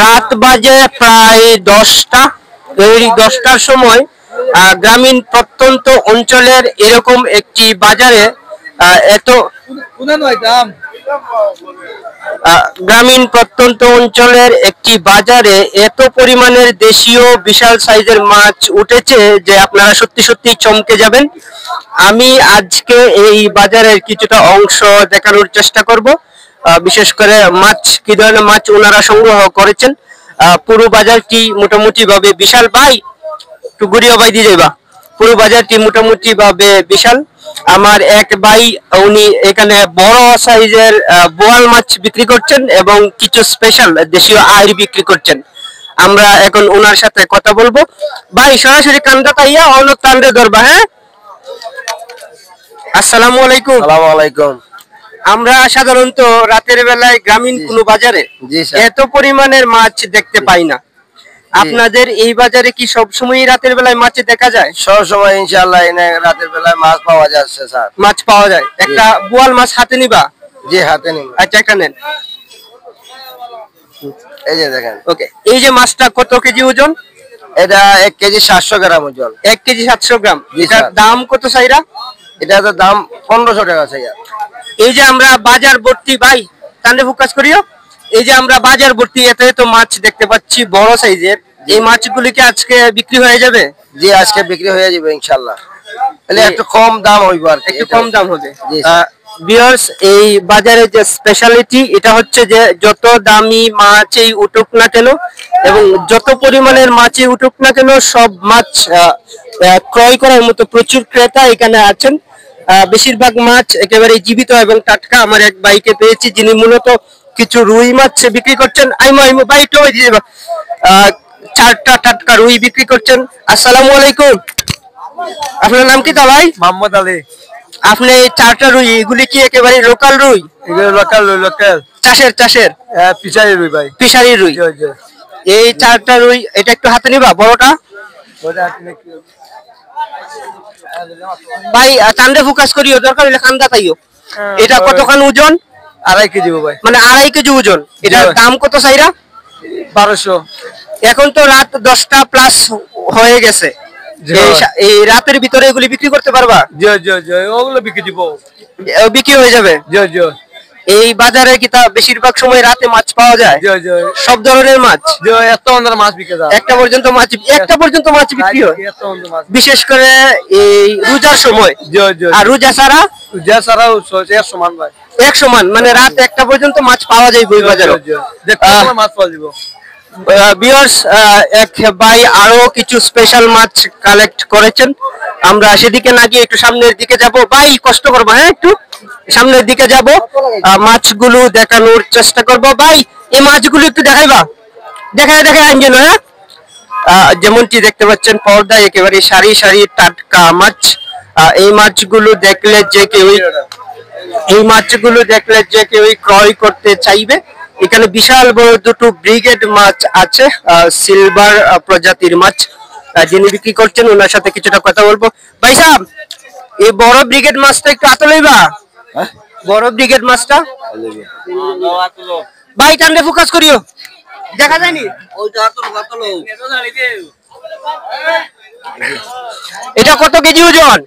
রাত বাজে প্রায় 10টা। এই 10টার সময় গ্রামীণ প্রত্যন্ত অঞ্চলের এরকম একটি বাজারে এত গ্রামীণ প্রত্যন্ত অঞ্চলের একটি বাজারে এত পরিমাণের দেশীয় বিশাল সাইজের মাছ উঠেছে যে আপনারা সত্যি সত্যি চমকে যাবেন। আমি আজকে এই বাজারের কিছুটা অংশ দেখানোর চেষ্টা করব, বিশেষ করে মাছ কি ধরনের মাছ ওনারা সংগ্রহ করেছেন। পুরো বাজারটি মোটামুটি ভাবে বিশাল। ভাই একটু ঘুরিয়ে ভাই দিয়ে যাইবা। পুরো বাজারটি মোটামুটি ভাবে বিশাল। আমার এক ভাই উনি এখানে বড় সাইজের বোয়াল মাছ বিক্রি করছেন এবং কিছু স্পেশাল দেশীয় আইড় বিক্রি করছেন। আমরা এখন ওনার সাথে কথা বলবো। ভাই সরাসরি কান্দা তাইয়া অন্য তান্ডে ধরবা। হ্যাঁ, আসসালামু আলাইকুম। আসসালামু আলাইকুম। আমরা সাধারণত রাতের বেলায় গ্রামীণ কোনো বাজারে এত পরিমাণের মাছ দেখতে পাই না। আপনাদের এই বাজারে কি সব সময় রাতের বেলায় মাছ দেখা যায়? সব সময় ইনশাআল্লাহ এনে রাতের বেলায় মাছ পাওয়া যাচ্ছে স্যার। মাছ পাওয়া যায়। একটা বোয়াল মাছ হাতে নিবা? জি হাতে নিন। আচ্ছা একটা নেন। এই যে দেখেন। ওকে, এই যে মাছটা কত কেজি ওজন? এটা 1 কেজি 700 গ্রাম ওজন। 1 কেজি 700 গ্রাম। এটার দাম কত চাইরা? এটার দাম 1500 টাকা চাইয়া। এই যে আমরা বাজার ভর্তি, ভাই কান্দে ফোকাস করিও, এই যে আমরা বাজার ভর্তি এত এত মাছ দেখতে পাচ্ছি বড় সাইজের, এই মাছগুলি কি আজকে বিক্রি হয়ে যাবে? জি আজকে বিক্রি হয়ে যাবে ইনশাআল্লাহ। তাহলে একটু কম দাম হইব আর একটু কম দাম হবে। ভিউয়ার্স, এই বাজারে যে স্পেশালিটি এটা হচ্ছে যে যত দামি মাছই উঠুক না কেন এবং যত পরিমাণের মাছই উঠুক না কেন সব মাছ ক্রয় করার মতো প্রচুর ক্রেতা এখানে আছেন। বেশিরভাগ মাছ একেবারে জীবিত এবং টাটকা। আমার এক ভাইকে পেয়েছি যিনি মূলত কিছু রুই মাছ বিক্রি করছেন। আইমো ভাই তো চারটা টাটকা রুই বিক্রি করছেন। আসসালামু আলাইকুম। আপনার নাম কি তা ভাই? মোহাম্মদ আলী। আপনি এই চারটা রুই এগুলি কি একেবারে লোকাল রুই? এগুলো লোকাল রুই, লোকাল চাষের ফিশারি রুই ভাই। ফিশারি রুই। এই চারটা রুই, এটা একটু হাতে নিবা বড়টা ভাই। চান্দে ফোকাস করিও, দরকার হলে কান্দা তাইও। এটা কতখান ওজন? 2.5 কেজি ভাই। মানে 2.5 কেজি ওজন। এটার দাম কত চাইরা? 1200। এখন তো রাত 10টা প্লাস হয়ে গেছে। এই রাতের ভিতরে এগুলি বিক্রি করতে পারবা? জি জি জি, ওগুলো বিক্রি দিব। বিক্রি হয়ে যাবে? জি জি। এই বাজারে কি তা বেশিরভাগ সময় রাতে মাছ পাওয়া যায়? জি জি। সব ধরনের মাছ? জি, এত অন্ধের মাছ বিক্রি যায়। একটা পর্যন্ত মাছ বিক্রি হয়। বিশেষ করে এই রোজার সময়। জি জি। আর রোজা ছাড়াও এক সমান ভাই। 1 সমান, মানে রাত 1টা পর্যন্ত মাছ পাওয়া যায় বই বাজারে। মাছ পাওয়া যাবে। ভিউয়ার্স, এক ভাই আরো কিছু স্পেশাল মাছ কালেক্ট করেছেন। আমরা সেদিকে না গিয়ে একটু সামনের দিকে যাব। ভাই কষ্ট করবো, হ্যাঁ একটু সামনের দিকে যাব, মাছগুলো দেখানোর চেষ্টা করব। ভাই এই মাছগুলো একটু দেখাইবা? দেখায় আনছেন। হ্যাঁ, যেমনটি দেখতে পাচ্ছেন পর্দায় একেবারে সারি সারি টাটকা মাছ। এই মাছগুলো দেখলে যে কেউ ক্রয় করতে চাইবে। এখানে বিশাল বড় দুটো ব্রিগেড মাছ আছে, সিলভার প্রজাতির মাছ। যিনি বিক্রি করছেন ওনার সাথে কিছুটা কথা বলবো। ভাই সাহেব, এই বড় ব্রিগেড মাছটা একটু হাতে লইবা? বড় ব্রিগেড মাছটা ভাই টান্ডে ফোকাস করিও, দেখা যায়নি। এটা কত কেজি ওজন?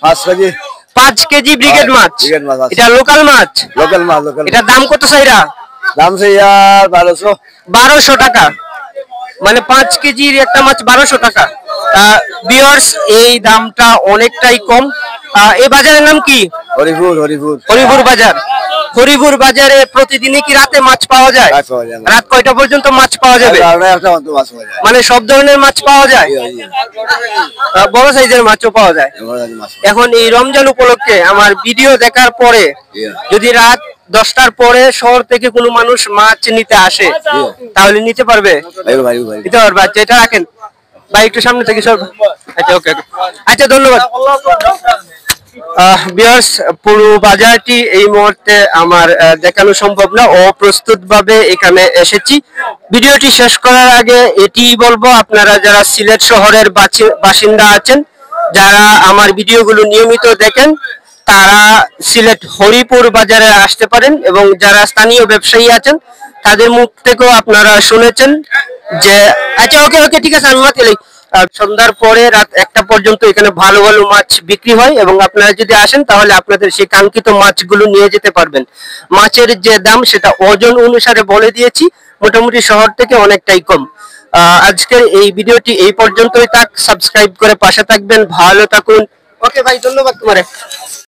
5 কেজি। 5 কেজি ব্রিগেড মাছ। এটা লোকাল মাছ? লোকাল মাছ। এটার দাম কত চাইরা? দাম চাইয়া 1200। 1200 টাকা, মানে 5 কেজির একটা মাছ 1200 টাকা। ভিউয়ার্স, এই দামটা অনেকটাই কম। এই বাজারের নাম কি? হরিপুর বাজার। হরিপুর বাজারে প্রতিদিনই কি রাতে মাছ পাওয়া যায়? রাত কয়টা পর্যন্ত মাছ পাওয়া যাবে? মানে সব ধরনের মাছ পাওয়া যায়, বড় সাইজের মাছও পাওয়া যায়। এখন এই রমজান উপলক্ষে আমার ভিডিও দেখার পরে যদি রাত 10টার পরে শহর থেকে কোনো মানুষ মাছ নিতে আসে তাহলে নিতে পারবে? নিতে পারবে। আচ্ছা এটা রাখেন ভাই, একটু সামনে থেকে সর। আচ্ছা ওকে, আচ্ছা ধন্যবাদ। ভিউয়ার্স, পুরো বাজারটি এই মুহূর্তে আমার দেখানো সম্ভব না, অপ্রস্তুত ভাবে এখানে এসেছি। ভিডিওটি শেষ করার আগে এটি বলবো, আপনারা যারা সিলেট শহরের বাসিন্দা আছেন, যারা আমার ভিডিওগুলো নিয়মিত দেখেন, তারা সিলেট হরিপুর বাজারে আসতে পারেন, এবং যারা স্থানীয় ব্যবসায়ী আছেন তাদের মুখ থেকেও আপনারা শুনেছেন যে আচ্ছা ওকে ওকে ঠিক আছে আমি মাছ এলাই। সন্ধ্যার পরে রাত 1টা পর্যন্ত এখানে ভালো ভালো মাছ বিক্রি হয়, এবং আপনারা যদি আসেন তাহলে আপনাদের সেই কাঙ্ক্ষিত মাছগুলো নিয়ে যেতে পারবেন। মাছের যে দাম সেটা ওজন অনুসারে বলে দিয়েছি, মোটামুটি শহর থেকে অনেকটাই কম। আজকের এই ভিডিওটি এই পর্যন্তই থাক। সাবস্ক্রাইব করে পাশে থাকবেন, ভালো থাকুন। ওকে ভাই, ধন্যবাদ তোমারে।